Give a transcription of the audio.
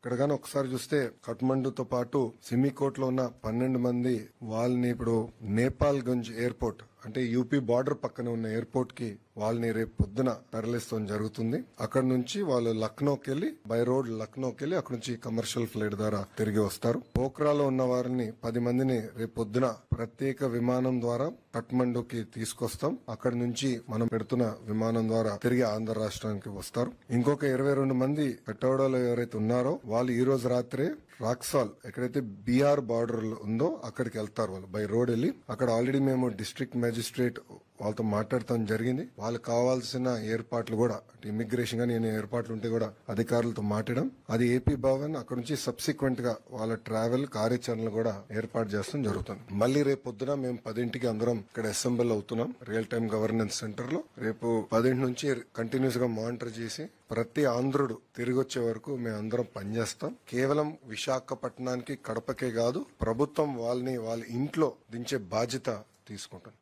ఇక్కడ గానీ ఒకసారి చూస్తే కఠ్మండుతో పాటు సిమికోట్ లో ఉన్న 12 మంది వాళ్ళని ఇప్పుడు నేపాల్ గంజ్ ఎయిర్పోర్ట్ అంటే యూపీ బార్డర్ పక్కన ఉన్న ఎయిర్పోర్ట్ కి వాళ్ళని రేపు పొద్దున తరలిస్తాం జరుగుతుంది. అక్కడ నుంచి వాళ్ళు లక్నోకి వెళ్లి బై రోడ్ లక్నోకి వెళ్లి అక్కడ నుంచి కమర్షియల్ ఫ్లైట్ ద్వారా తిరిగి వస్తారు. పోఖ్రాలో ఉన్న వారిని 10 మందిని రేపు పొద్దున ప్రత్యేక విమానం ద్వారా కఠ్మండుకి తీసుకొస్తాం. అక్కడ నుంచి మనం పెడుతున్న విమానం ద్వారా తిరిగి ఆంధ్ర రాష్ట్రానికి వస్తారు. ఇంకొక 22 మంది కట్టౌడాలో ఎవరైతే ఉన్నారో వాళ్ళు ఈ రోజు రాత్రే రాక్సాల్ ఎక్కడైతే బీహార్ బార్డర్ ఉందో అక్కడికి వెళ్తారు. వాళ్ళు బై రోడ్ వెళ్లి అక్కడ ఆల్రెడీ మేము డిస్ట్రిక్ట్ మేజిస్ట్రేట్ వాళ్ళతో మాట్లాడటం జరిగింది. వాళ్ళకి కావాల్సిన ఏర్పాట్లు కూడా ఇమిగ్రేషన్ గా నేను ఏర్పాట్లు ఉంటే కూడా అధికారులతో మాట్లాడడం అది ఏపీ భవన్ అక్కడ నుంచి సబ్సిక్వెంట్ గా వాళ్ళ ట్రావెల్ కార్యాచరణలు కూడా ఏర్పాటు చేస్తాం జరుగుతుంది. మళ్ళీ రేపు పొద్దున మేము 10ంటికి అందరం ఇక్కడ అసెంబ్లీ అవుతున్నాం రియల్ టైమ్ గవర్నెన్స్ సెంటర్ లో. రేపు 10 నుంచి కంటిన్యూస్ గా మానిటర్ చేసి ప్రతి ఆంధ్రుడు తిరిగి వచ్చే వరకు మేము అందరం పనిచేస్తాం. కేవలం విశాఖపట్నానికి కడపకే కాదు ప్రభుత్వం వాళ్ళ ఇంట్లో దించే బాధ్యత తీసుకుంటాం.